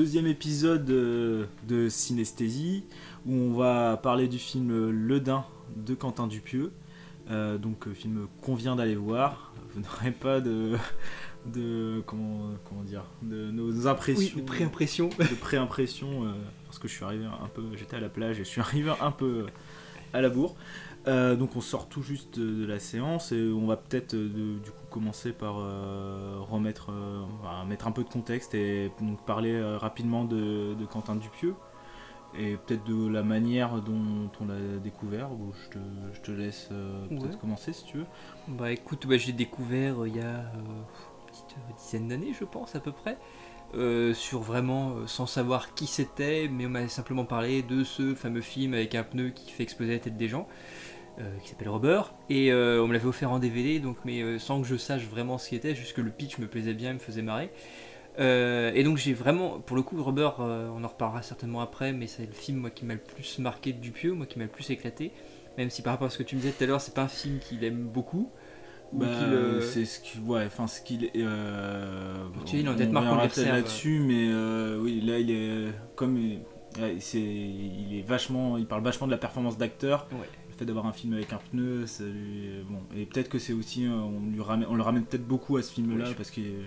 deuxième épisode de Synesthésie où on va parler du film Le Dain de Quentin Dupieux. Film qu'on vient d'aller voir. Vous n'aurez pas de comment dire, de nos impressions, oui, de préimpression, parce que je suis arrivé un peu, j'étais à la plage et je suis arrivé un peu à la bourre. Donc on sort tout juste de la séance et on va peut-être du coup commencer par mettre un peu de contexte et donc parler rapidement de Quentin Dupieux et peut-être de la manière dont on l'a découvert. Je te laisse peut-être commencer si tu veux. Bah écoute, j'ai découvert il y a une petite dizaine d'années je pense à peu près. Sur vraiment sans savoir qui c'était, mais on m'a simplement parlé de ce fameux film avec un pneu qui fait exploser la tête des gens, qui s'appelle Rubber, et on me l'avait offert en DVD, donc, mais sans que je sache vraiment ce qu'il était, juste que le pitch me plaisait bien, me faisait marrer. Et donc j'ai vraiment, pour le coup, Rubber, on en reparlera certainement après, mais c'est le film moi, qui m'a le plus marqué de Dupieux, moi qui m'a le plus éclaté, même si par rapport à ce que tu me disais tout à l'heure, c'est pas un film qu'il aime beaucoup. C'est ce qu'il, ce qu'il est. Il en peut-être marquant là-dessus, mais oui, là il est comme il est vachement, il parle vachement de la performance d'acteur. Ouais. Le fait d'avoir un film avec un pneu, et peut-être que c'est aussi, on le ramène peut-être beaucoup à ce film-là parce qu'il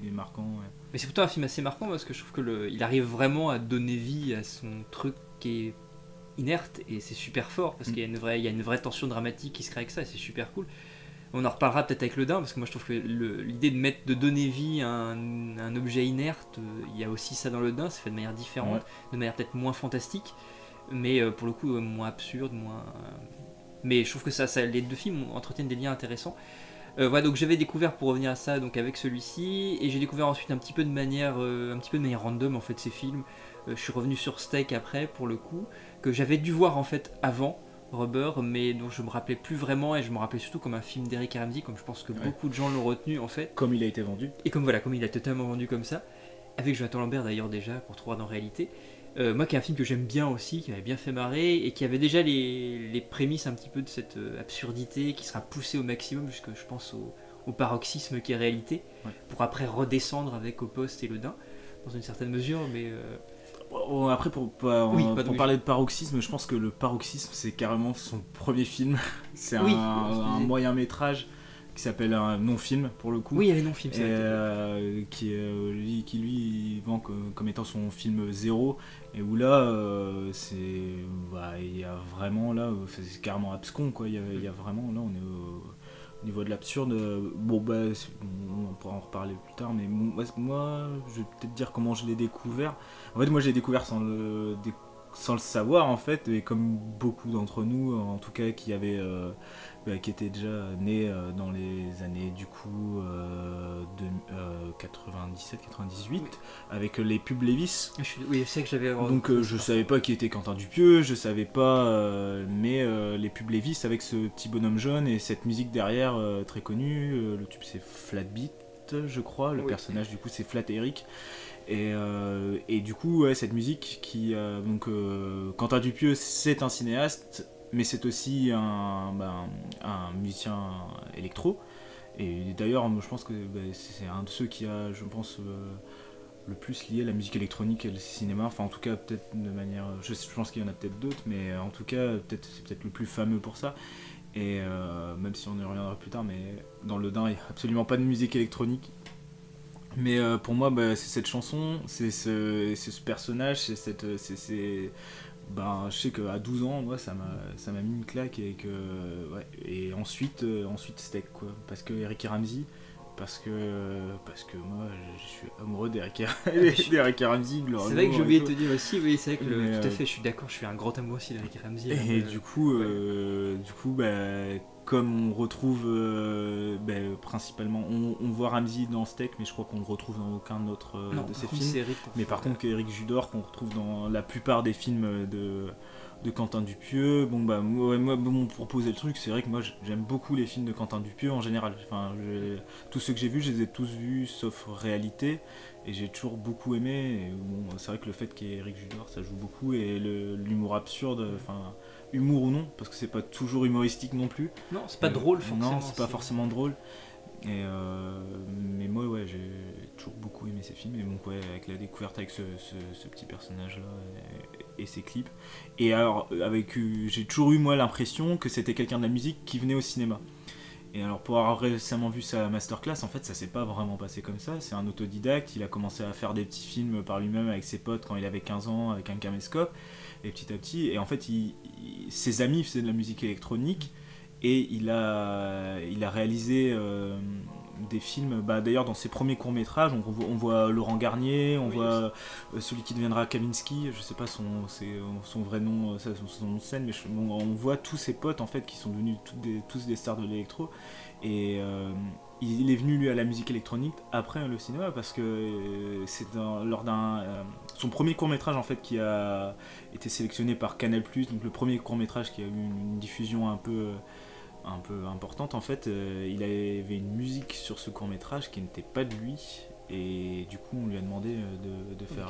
est marquant. Ouais. Mais c'est plutôt un film assez marquant parce que je trouve que il arrive vraiment à donner vie à son truc qui est inerte et c'est super fort parce qu'il y a une vraie tension dramatique qui se crée avec ça et c'est super cool. On en reparlera peut-être avec Le Dain parce que moi je trouve que l'idée de donner vie à un objet inerte, il y a aussi ça dans Le Dain, c'est fait de manière différente, de manière peut-être moins fantastique, mais pour le coup moins absurde, mais je trouve que les deux films entretiennent des liens intéressants. Donc j'avais découvert, pour revenir à ça, donc avec celui-ci, et j'ai découvert ensuite un petit peu de manière random en fait ces films. Je suis revenu sur Steak après pour le coup, que j'avais dû voir en fait avant Rubber, mais dont je me rappelais plus vraiment, et je me rappelais surtout comme un film d'Eric Ramsey, comme je pense que beaucoup de gens l'ont retenu en fait. Comme il a été vendu. Et comme il a totalement vendu comme ça, avec Jonathan Lambert d'ailleurs déjà, qu'on retrouvera dans Réalité. Moi qui est un film que j'aime bien aussi, qui m'avait bien fait marrer, et qui avait déjà les prémices un petit peu de cette absurdité, qui sera poussée au maximum, jusque je pense au paroxysme qui est Réalité, pour après redescendre avec Au Poste et Le Dain, dans une certaine mesure, mais... Après, pour parler de paroxysme, je pense que le paroxysme, c'est carrément son premier film. C'est un moyen métrage qui s'appelle un non-film pour le coup. Oui, il y avait non-film, qui lui vend comme étant son film zéro, et où là, il y a vraiment là, c'est carrément abscon quoi. Il y a vraiment là, on est au niveau de l'absurde. On pourra en reparler plus tard, mais moi, je vais peut-être dire comment je l'ai découvert. En fait, moi, je l'ai découvert sans le savoir en fait, et comme beaucoup d'entre nous, en tout cas, qui étaient déjà nés dans les années du coup de 97-98 avec les pubs Levi's. Oui, c'est que j'avais. Donc je savais pas qui était Quentin Dupieux, je savais pas, mais les pubs Levi's avec ce petit bonhomme jaune et cette musique derrière très connue. Le tube c'est Flat Beat, je crois. Le personnage du coup c'est Flat Eric. Et du coup, cette musique qui. Quentin Dupieux, c'est un cinéaste, mais c'est aussi un musicien électro. Et d'ailleurs, je pense que c'est un de ceux qui a, je pense, le plus lié la musique électronique et le cinéma. Enfin, en tout cas, peut-être de manière. Je pense qu'il y en a peut-être d'autres, mais en tout cas, c'est peut-être le plus fameux pour ça. Et même si on y reviendra plus tard, mais dans Le Dain, il n'y a absolument pas de musique électronique. Mais pour moi, c'est cette chanson, c'est ce personnage, je sais qu'à 12 ans, moi, ça m'a mis une claque, et ensuite Steak, quoi. Parce que Eric Ramsey, parce que moi, je suis amoureux d'Eric Ramsey. C'est vrai que j'ai oublié de te dire aussi, oui, c'est vrai que tout à fait, je suis d'accord, je suis un grand amoureux aussi d'Eric Ramsey. Et du coup, comme on retrouve principalement, on voit Ramsey dans Steak, mais je crois qu'on ne le retrouve dans aucun autre de ses films. Mais par contre, Éric Judor, qu'on retrouve dans la plupart des films de Quentin Dupieux. Pour poser le truc, c'est vrai que moi j'aime beaucoup les films de Quentin Dupieux en général. Enfin, tous ceux que j'ai vus, je les ai tous vus sauf Réalité, et j'ai toujours beaucoup aimé. Et c'est vrai que le fait qu'il y ait Éric Judor, ça joue beaucoup, et l'humour absurde, humour ou non, parce que c'est pas toujours humoristique non plus. Non, c'est pas drôle forcément. Non, c'est pas forcément drôle. Mais moi, ouais, j'ai toujours beaucoup aimé ces films. Et donc, ouais, avec la découverte avec ce petit personnage-là et ses clips. Et alors, j'ai toujours eu, moi, l'impression que c'était quelqu'un de la musique qui venait au cinéma. Et alors, pour avoir récemment vu sa masterclass, en fait, ça s'est pas vraiment passé comme ça. C'est un autodidacte. Il a commencé à faire des petits films par lui-même avec ses potes quand il avait 15 ans, avec un caméscope. Et petit à petit, et en fait, ses amis faisaient de la musique électronique. Et il a réalisé des films, d'ailleurs dans ses premiers courts-métrages, on voit Laurent Garnier, on voit celui qui deviendra Kavinsky, je sais pas son vrai nom, son nom de scène, mais on voit tous ses potes en fait qui sont devenus tous des stars de l'électro. Et il est venu lui à la musique électronique après le cinéma parce que c'est lors d'un son premier court-métrage en fait qui a été sélectionné par Canal+, donc le premier court-métrage qui a eu une diffusion un peu importante en fait. Il avait une musique sur ce court métrage qui n'était pas de lui et du coup on lui a demandé de faire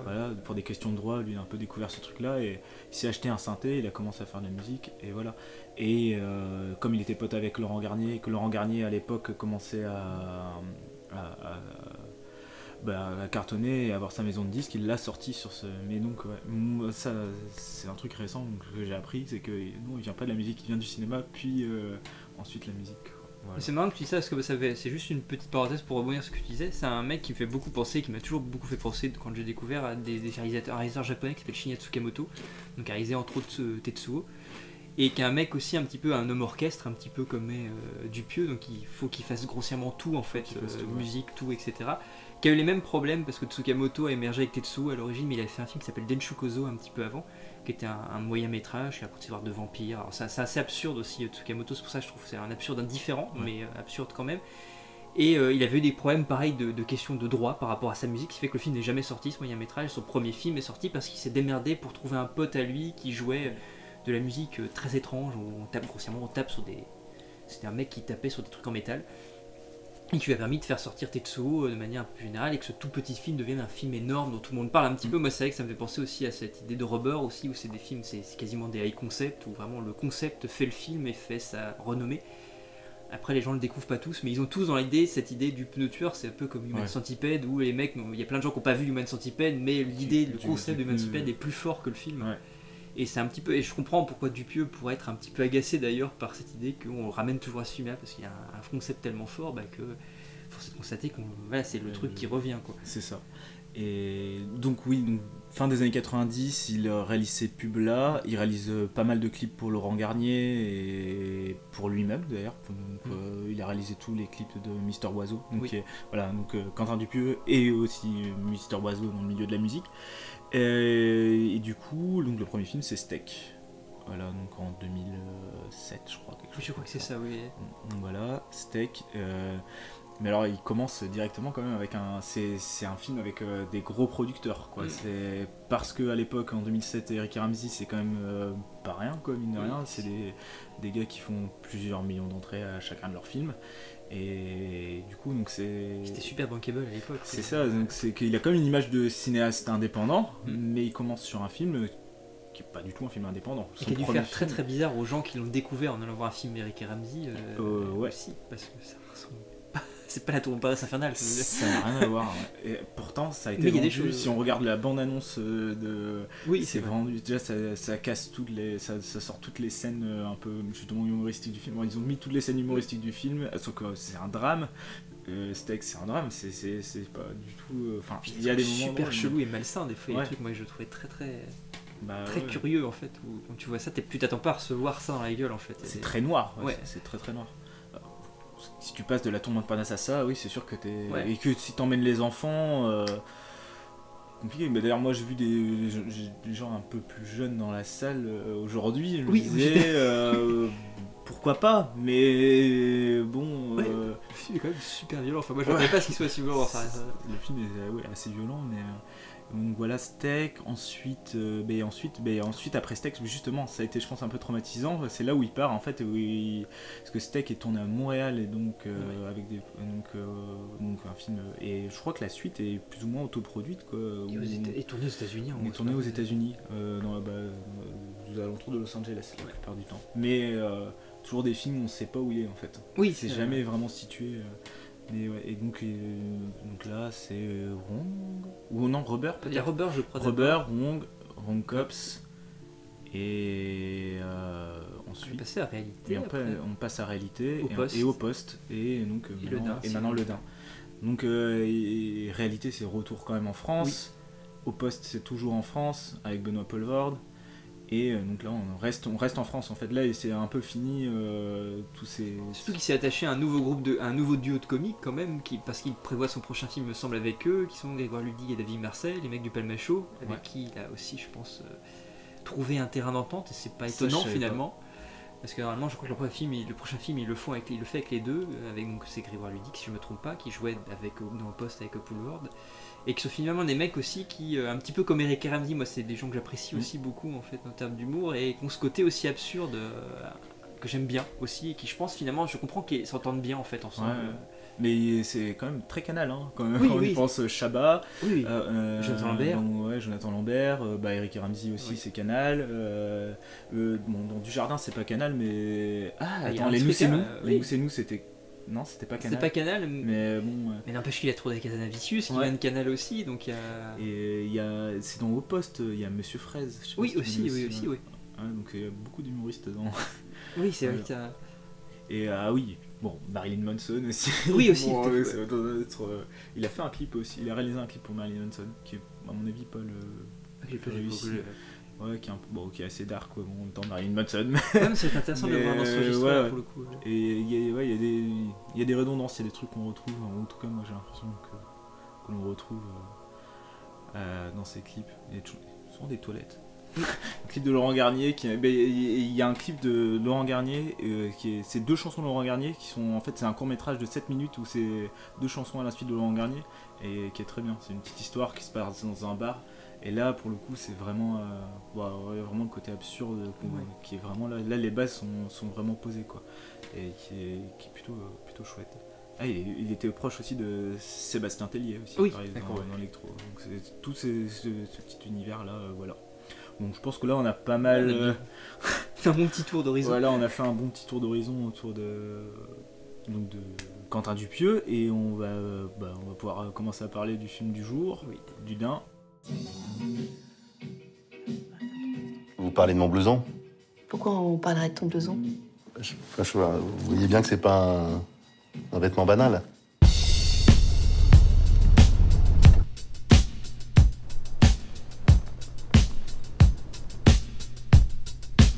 voilà, pour des questions de droit. Lui a un peu découvert ce truc là et il s'est acheté un synthé, il a commencé à faire de la musique et voilà. Et comme il était pote avec Laurent Garnier, que Laurent Garnier à l'époque commençait à cartonner et avoir sa maison de disques, il l'a sorti sur ce. Mais donc, ouais, ça, c'est un truc récent que j'ai appris, c'est que non, il vient pas de la musique, il vient du cinéma, puis ensuite la musique. Voilà. C'est marrant que tu dis ça parce que c'est juste une petite parenthèse pour rebondir sur ce que tu disais. C'est un mec qui me fait beaucoup penser, qui m'a toujours beaucoup fait penser quand j'ai découvert à des réalisateurs, un réalisateur japonais qui s'appelle Shinya Tsukamoto, donc a réalisé entre autres Tetsuo, et qui est un mec aussi un petit peu un homme orchestre, un petit peu comme Dupieux, donc il faut qu'il fasse grossièrement tout en fait, musique, tout, etc. Qui a eu les mêmes problèmes parce que Tsukamoto a émergé avec Tetsuo à l'origine, mais il a fait un film qui s'appelle Denshukozo un petit peu avant, qui était un moyen métrage qui raconte une histoire de vampire. Alors c'est assez absurde aussi Tsukamoto, c'est pour ça que je trouve que c'est un absurde indifférent, mais absurde quand même. Et il avait eu des problèmes pareils de questions de droit par rapport à sa musique, ce qui fait que le film n'est jamais sorti, ce moyen métrage. Son premier film est sorti parce qu'il s'est démerdé pour trouver un pote à lui qui jouait de la musique très étrange, où on tape grossièrement, on tape sur des... C'était un mec qui tapait sur des trucs en métal, et qui lui a permis de faire sortir Tetsuo de manière un peu générale, et que ce tout petit film devienne un film énorme dont tout le monde parle un petit peu. Moi c'est vrai que ça me fait penser aussi à cette idée de Rubber aussi, où c'est des films, c'est quasiment des high concept, où vraiment le concept fait le film et fait sa renommée. Après les gens le découvrent pas tous, mais ils ont tous dans l'idée cette idée du pneu tueur. C'est un peu comme Human Centipede, où les mecs, il y a plein de gens qui n'ont pas vu Human Centipede, mais l'idée, le concept de Human Centipede est plus fort que le film. Et c'est un petit peu, et je comprends pourquoi Dupieux pourrait être un petit peu agacé d'ailleurs par cette idée qu'on ramène toujours à ce film-là, parce qu'il y a un concept tellement fort que force est de constater que c'est le truc qui revient, quoi. C'est ça. Et donc oui, donc, fin des années 90, il réalise ces pubs-là, il réalise pas mal de clips pour Laurent Garnier et pour lui-même d'ailleurs. Il a réalisé tous les clips de Mister Oiseau. Donc, voilà, donc Quentin Dupieux et aussi Mister Oiseau dans le milieu de la musique. Et du coup, donc, le premier film c'est Steak. Voilà, donc en 2007 je crois. Je crois que c'est ça, oui. Donc voilà, Steak. Mais alors il commence directement quand même avec c'est un film avec des gros producteurs quoi. C'est parce que à l'époque en 2007 Eric et Ramsey c'est quand même pas rien quoi, mine de rien. C'est des gars qui font plusieurs millions d'entrées à chacun de leurs films. Et du coup donc c'était super bankable à l'époque. C'est ça, donc c'est qu'il a quand même une image de cinéaste indépendant, mais il commence sur un film qui est pas du tout un film indépendant. Et qui a dû faire très très bizarre aux gens qui l'ont découvert en allant voir un film Eric et Ramsey aussi, parce que ça ressemble... C'est pas la tour Paris infernale. Ça n'a rien à voir. Ouais. Et pourtant, ça a été vendu. Si on regarde la bande-annonce c'est vendu. Déjà, ça casse ça sort toutes les scènes un peu justement humoristiques du film. Ils ont mis toutes les scènes humoristiques du film, sauf que c'est un drame. Steak, c'est un drame. C'est pas du tout. Enfin, il y a des moments super chelous et malsains des fois. Il y a des trucs, moi, je trouvais très curieux en fait. Où, quand tu vois ça, tu t'attends pas à recevoir ça dans la gueule en fait. C'est très noir. C'est très très noir. Si tu passes de la tombe Montparnasse à ça, oui, c'est sûr que t'es... Et que si t'emmènes les enfants, compliqué. Mais d'ailleurs, moi, j'ai vu des gens un peu plus jeunes dans la salle aujourd'hui. Je me disais, pourquoi pas, mais bon... Le film est quand même super violent. Enfin, moi, je ne savais pas ce qu'il soit si violent. Le film est assez violent, mais... Donc voilà, Steak, ensuite après Steak, justement, ça a été je pense un peu traumatisant, c'est là où il part en fait, parce que Steak est tourné à Montréal et donc avec donc un film, et je crois que la suite est plus ou moins autoproduite quoi. Et tourné aux États-Unis. On est tourné aux États-Unis, aux alentours de Los Angeles la plupart du temps. Mais toujours des films où on sait pas où il est en fait. Oui, c'est jamais vraiment situé. Mais ouais, et donc là c'est Wong ou non Rubber peut-être. Il y a Rubber je crois. Rubber, Wong Cops et ensuite. On passe à réalité. Et après, on passe à réalité au poste et donc et maintenant le Dain. Donc réalité c'est retour quand même en France. Oui. Au poste c'est toujours en France avec Benoît Poelvoorde. Et donc là on reste en France en fait. Là c'est un peu fini tous ces. Surtout qu'il s'est attaché à un nouveau duo de comiques quand même, parce qu'il prévoit son prochain film me semble avec eux, qui sont Grégoire Ludig et David Marseille, les mecs du Palmachot, avec qui il a aussi je pense trouvé un terrain d'entente et c'est pas étonnant finalement. Parce que normalement je crois que le prochain film il le fait avec les deux, avec donc c'est Grégoire Ludig si je me trompe pas, qui jouait dans le poste avec Poelvoorde. Et que ce sont finalement des mecs aussi qui, un petit peu comme Eric et Ramsey, moi c'est des gens que j'apprécie aussi beaucoup en fait en termes d'humour et qui ont ce côté aussi absurde que j'aime bien aussi et qui je pense finalement je comprends qu'ils s'entendent bien en fait ensemble. Ouais. Mais c'est quand même très Canal hein, quand on pense Chabat, Jonathan Lambert. Jonathan Lambert, Eric et Ramsey aussi c'est Canal. Dans Dujardin c'est pas Canal mais les Nous c'est nous c'était. Non, c'était pas Canal. C'était pas Canal, mais bon. Mais n'empêche qu'il a trouvé Casanaviscius, qui vient de Canal aussi, donc il y a. Et c'est dans Au Poste, il y a Monsieur Fraise. Oui, aussi. Donc il y a beaucoup d'humoristes dedans. Oui, c'est vrai que t'as. Et Marilyn Manson aussi. Oui, aussi. Il a fait un clip aussi. Il a réalisé un clip pour Marilyn Manson, qui est à mon avis pas le plus réussi. Ouais, qui est assez dark quoi. Bon, en même temps Marilyn Manson. Mais c'est intéressant de le voir dans ce registre pour le coup. Et il y a des redondances, il y a des trucs qu'on retrouve. En tout cas, moi j'ai l'impression que l'on retrouve dans ces clips. Il y a souvent des toilettes. Un clip de Laurent Garnier, il y a un clip de Laurent Garnier c'est 2 chansons de Laurent Garnier qui sont en fait c'est un court métrage de 7 minutes où c'est 2 chansons à la suite de Laurent Garnier et qui est très bien. C'est une petite histoire qui se passe dans un bar. Et là, pour le coup, c'est vraiment, vraiment le côté absurde qui est vraiment là. Là, les bases sont vraiment posées, quoi. Et qui est plutôt chouette. Ah, il était proche aussi de Sébastien Tellier aussi, pareil, dans l'électro. Donc c'est tout ce petit univers-là, voilà. Bon, je pense que là, on a pas mal fait un bon petit tour d'horizon. Voilà, on a fait un bon petit tour d'horizon autour de Quentin Dupieux et on va pouvoir commencer à parler du film du jour, du Dain. Vous parlez de mon blouson ? Pourquoi on parlerait de ton blouson ? Vous voyez bien que c'est pas un vêtement banal.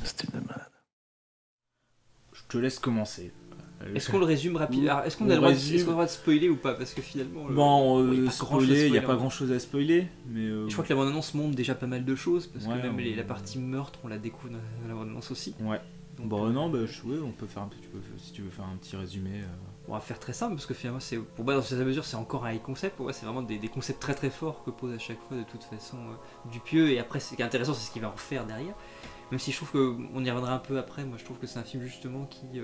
Style de malade. Je te laisse commencer. Est-ce qu'on le résume rapidement ? Est-ce qu'on a le droit de spoiler ou pas ? Parce que finalement. Spoiler, il n'y a pas grand chose à spoiler. Mais je crois que la bande-annonce montre déjà pas mal de choses. Parce que même la partie meurtre, on la découvre dans la bande-annonce aussi. Ouais. Donc, on peut faire un peu. Si tu veux faire un petit résumé. On va faire très simple parce que finalement, pour moi, dans cette mesure, c'est encore un high concept. Pour moi, c'est vraiment des concepts très très forts que pose à chaque fois de toute façon Dupieux. Et après, ce qui est intéressant, c'est ce qu'il va en faire derrière. Même si je trouve qu'on y reviendra un peu après. Moi, je trouve que c'est un film justement qui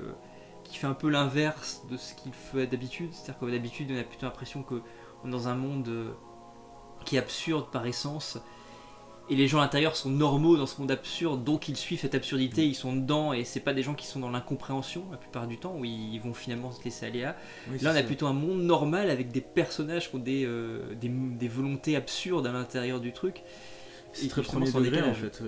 fait un peu l'inverse de ce qu'il fait d'habitude. C'est-à-dire que d'habitude, on a plutôt l'impression qu'on est dans un monde qui est absurde par essence. Et les gens à l'intérieur sont normaux dans ce monde absurde, donc ils suivent cette absurdité, ils sont dedans, et c'est pas des gens qui sont dans l'incompréhension la plupart du temps, où ils vont finalement se laisser aller à. Là, on a plutôt un monde normal avec des personnages qui ont des volontés absurdes à l'intérieur du truc. C'est très premier degré en fait.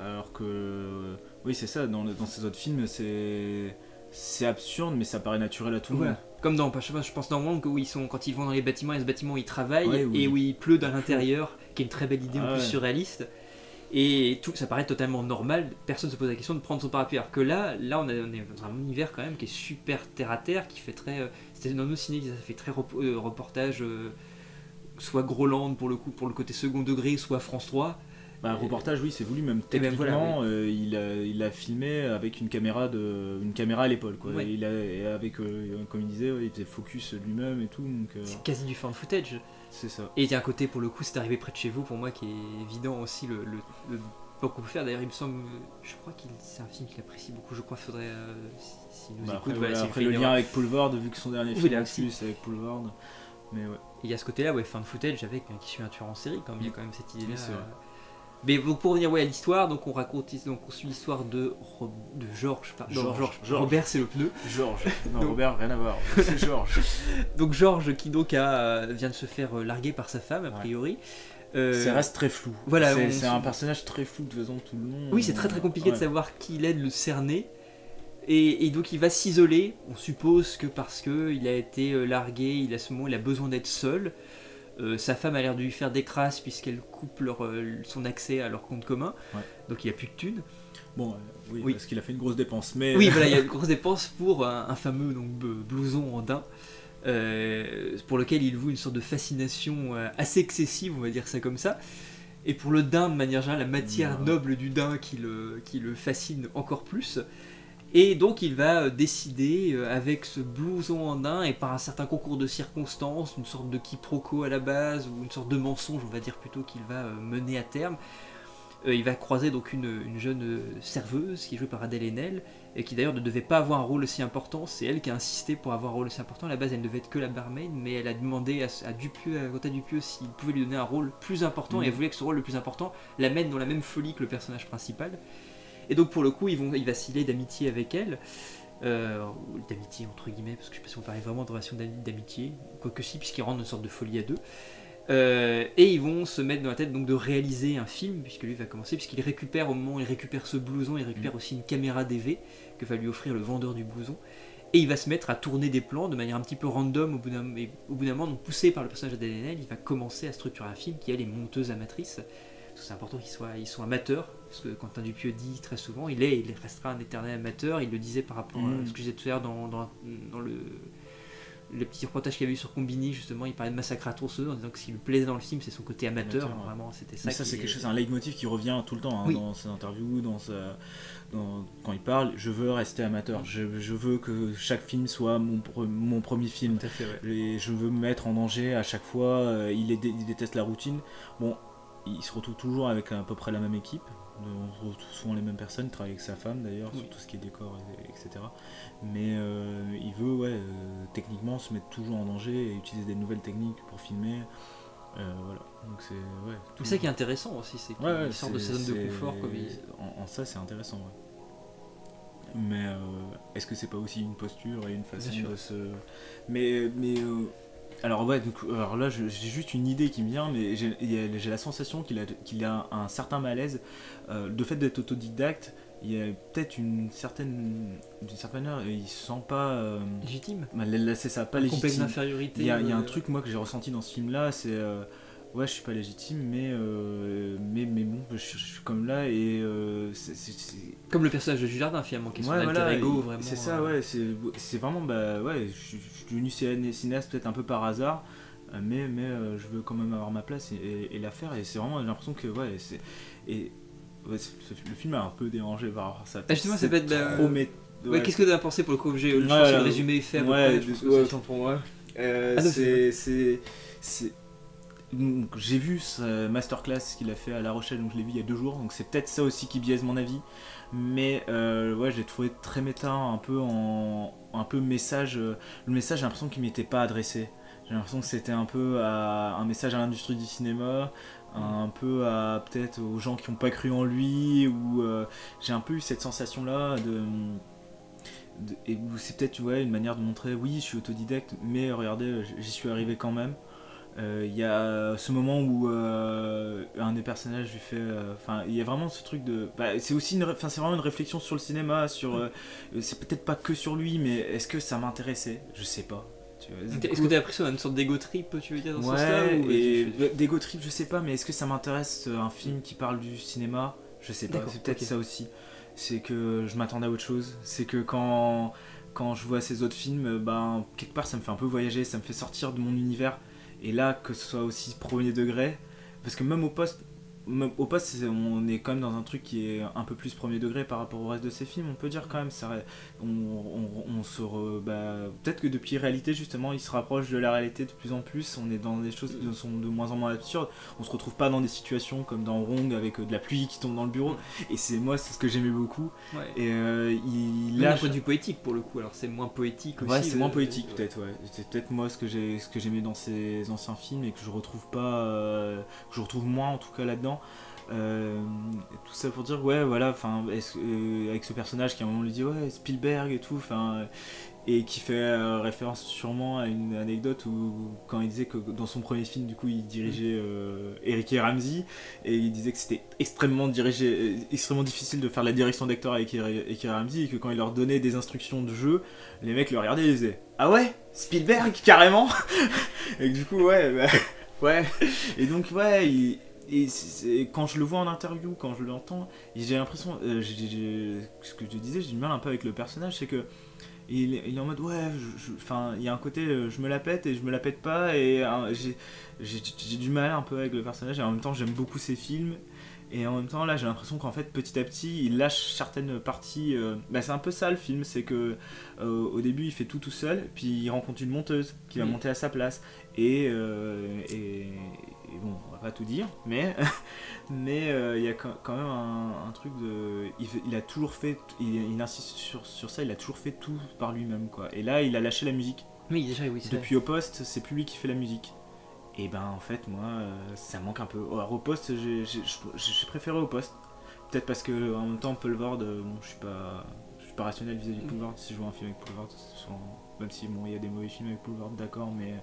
Alors que. Oui, c'est ça, dans ces autres films, c'est absurde, mais ça paraît naturel à tout le monde. Comme je pense dans Wong, quand ils vont dans les bâtiments, et ce bâtiment ils travaillent, et où il pleut à l'intérieur, qui est une très belle idée en plus surréaliste. Et tout, ça paraît totalement normal, personne ne se pose la question de prendre son parapluie. Alors que là on est dans un univers quand même qui est super terre à terre, qui fait très. C'était dans nos ciné, ça fait très reportage, soit Groland pour le côté second degré, soit France 3. Reportage, oui, c'est voulu, même techniquement, il a filmé avec une caméra à l'épaule, quoi. Ouais. Comme il disait, il faisait focus lui-même et tout. Donc, c'est quasi du found footage. C'est ça. Et il y a un côté, pour le coup, c'est arrivé près de chez vous, pour moi, qui est évident aussi, le pas qu'on peut faire. D'ailleurs, il me semble, je crois que c'est un film qu'il apprécie beaucoup. Je crois qu'il faudrait, s'il nous écoute, après le lien avec Poelvoorde, vu que son dernier film en plus avec Poelvoorde. Mais ouais. Et il y a ce côté-là, found footage avec qui suit un tueur en série, quand même. Il y a quand même cette idée-là. Mais donc, pour revenir à l'histoire, donc on suit l'histoire de Georges. Robert, c'est le pneu. Georges. Non, Donc- Robert, rien à voir. C'est Georges. Donc Georges qui donc vient de se faire larguer par sa femme a priori. Ça reste très flou. Voilà, c'est un personnage très flou de toute façon tout le long. Oui, c'est très compliqué de savoir qui l'aide le cerner. Et donc il va s'isoler. On suppose que parce que il a été largué, il a besoin d'être seul. Sa femme a l'air de lui faire des crasses puisqu'elle coupe son accès à leur compte commun. Ouais. Donc il n'y a plus de thunes. Bon, Oui. parce qu'il a fait une grosse dépense. Mais... Oui, voilà, il y a une grosse dépense pour un fameux blouson en daim. Pour lequel il voue une sorte de fascination assez excessive, on va dire ça comme ça. Et pour le daim, de manière générale, la matière noble du daim qui le fascine encore plus. Et donc il va décider, avec ce blouson en daim et par un certain concours de circonstances, une sorte de quiproquo à la base, ou une sorte de mensonge, on va dire plutôt, qu'il va mener à terme. Il va croiser donc une jeune serveuse qui est jouée par Adèle Haenel, et qui d'ailleurs ne devait pas avoir un rôle aussi important. C'est elle qui a insisté pour avoir un rôle aussi important. À la base, elle ne devait être que la barmaid, mais elle a demandé à Quentin Dupieux s'il pouvait lui donner un rôle plus important, et elle voulait que ce rôle le plus important l'amène dans la même folie que le personnage principal. Et donc pour le coup, il va scier d'amitié avec elle, d'amitié entre guillemets, parce que je ne sais pas si on parlait vraiment de relation d'amitié, quoique si, puisqu'ils rentrent dans une sorte de folie à deux. Et ils vont se mettre dans la tête donc de réaliser un film, puisque lui va commencer, puisqu'il récupère, au moment où il récupère ce blouson, il récupère aussi une caméra DV que va lui offrir le vendeur du blouson, et il va se mettre à tourner des plans de manière un petit peu random. Au bout d'un moment, donc poussé par le personnage d'Adèle Haenel, il va commencer à structurer un film qui elle est monteuse amatrice, parce que c'est important qu'ils soient amateurs, parce que Quentin Dupieux dit très souvent, il restera un éternel amateur. Il le disait par rapport à ce que je disais tout à l'heure dans le petit reportage qu'il y avait eu sur Combini, justement, il parlait de Massacre à tronçonneuse en disant que ce qui lui plaisait dans le film, c'est son côté amateur. Vraiment, c'était ça. Mais ça, c'est quelque chose, un leitmotiv qui revient tout le temps dans ses interviews, quand il parle. Je veux rester amateur. Je veux que chaque film soit mon premier film. Tout à fait, ouais. Et je veux me mettre en danger à chaque fois. Il déteste la routine. Bon, il se retrouve toujours avec à peu près la même équipe. On retrouve souvent les mêmes personnes. Il travaille avec sa femme d'ailleurs, sur tout ce qui est décor, etc. Mais il veut, techniquement, se mettre toujours en danger et utiliser des nouvelles techniques pour filmer. Voilà. Donc c'est ça qui est intéressant aussi, c'est qu'il sort de sa zone de confort. En ça, c'est intéressant. Ouais. Mais est-ce que c'est pas aussi une posture et une façon de se. Alors là j'ai juste une idée qui me vient, mais j'ai la sensation qu'il a un certain malaise. Le fait d'être autodidacte, il y a peut-être d'une certaine manière, il se sent pas légitime. Là, c'est ça, pas légitime. Complexe d'infériorité. Il y a un truc moi que j'ai ressenti dans ce film-là, c'est je suis pas légitime, mais bon, je suis comme là et c'est... Comme le personnage de Dujardin finalement, qui est son alter ego, vraiment. C'est ça, c'est vraiment, je suis devenu cinéaste peut-être un peu par hasard, mais je veux quand même avoir ma place et la faire, et c'est vraiment, j'ai l'impression que, le film a un peu dérangé par ça. Justement, ça peut être trop... Qu'est-ce que tu as pensé pour le coup? Je pense que le résumé est fait. Pour moi. J'ai vu ce masterclass qu'il a fait à La Rochelle, donc je l'ai vu il y a 2 jours, donc c'est peut-être ça aussi qui biaise mon avis, mais j'ai trouvé très méta, un peu message. Le message, j'ai l'impression qu'il m'était pas adressé. J'ai l'impression que c'était un peu un message à l'industrie du cinéma, un peu peut-être aux gens qui n'ont pas cru en lui, ou j'ai un peu eu cette sensation là et où c'est peut-être une manière de montrer, oui, je suis autodidacte, mais regardez, j'y suis arrivé quand même. Il y a ce moment où un des personnages lui fait, il y a vraiment ce truc de, c'est aussi c'est vraiment une réflexion sur le cinéma, sur c'est peut-être pas que sur lui, mais est-ce que ça m'intéressait, je sais pas. Est-ce que tu as l'impression d'une sorte d'ego trip, tu veux dire, dans ce sens-là, ou... d'ego trip, je sais pas, mais est-ce que ça m'intéresse un film qui parle du cinéma, je sais pas. C'est peut-être ça aussi, c'est que je m'attendais à autre chose, c'est que quand je vois ces autres films, quelque part ça me fait un peu voyager, ça me fait sortir de mon univers. Et là, que ce soit aussi premier degré, parce que même au poste, on est quand même dans un truc qui est un peu plus premier degré par rapport au reste de ces films, on peut dire quand même. Peut-être que depuis Réalité, justement, il se rapproche de la réalité de plus en plus. On est dans des choses qui sont de moins en moins absurdes. On se retrouve pas dans des situations comme dans Wrong avec de la pluie qui tombe dans le bureau. Et c'est ce que j'aimais beaucoup. Ouais. Et il lâche... d'un point de vue poétique pour le coup. Alors c'est moins poétique aussi. Ouais, c'est moins poétique peut-être. Ouais. C'est peut-être moi ce que j'aimais dans ces anciens films et que je retrouve pas, que je retrouve moins en tout cas là-dedans. Tout ça pour dire, ouais, voilà, enfin, avec ce personnage qui à un moment lui dit, ouais, Spielberg et tout, enfin, et qui fait référence sûrement à une anecdote où, quand il disait que dans son premier film, du coup, il dirigeait Eric et Ramsey, et il disait que c'était extrêmement difficile de faire la direction d'acteur avec Eric et Ramsey, et que quand il leur donnait des instructions de jeu, les mecs le regardaient et ils disaient, ah ouais, Spielberg, carrément. Et que du coup, ouais, bah, ouais, et donc, ouais, quand je le vois en interview, quand je l'entends, j'ai l'impression, ce que je disais, j'ai du mal un peu avec le personnage, c'est que il est en mode ouais, enfin il y a un côté je me la pète et je me la pète pas, et j'ai du mal un peu avec le personnage, et en même temps j'aime beaucoup ses films, et en même temps là j'ai l'impression qu'en fait petit à petit il lâche certaines parties, bah, c'est un peu ça le film, c'est que au début il fait tout seul, puis il rencontre une monteuse qui va monter à sa place, et bon, on va pas tout dire, mais il y a quand même un truc de... Il a toujours fait... Il insiste sur ça, il a toujours fait tout par lui-même, quoi. Et là, il a lâché la musique. Oui, déjà, oui, c'est Depuis Au Poste, c'est plus lui qui fait la musique. Et ben, en fait, moi, ça me manque un peu. Alors, Au Poste, j'ai préféré Au Poste. Peut-être parce que, en même temps, Paul Vord, bon, je suis pas rationnel vis-à-vis de Paul Vord. Si je vois un film avec Paul Vord, même si, bon, il y a des mauvais films avec Paul Vord, d'accord, mais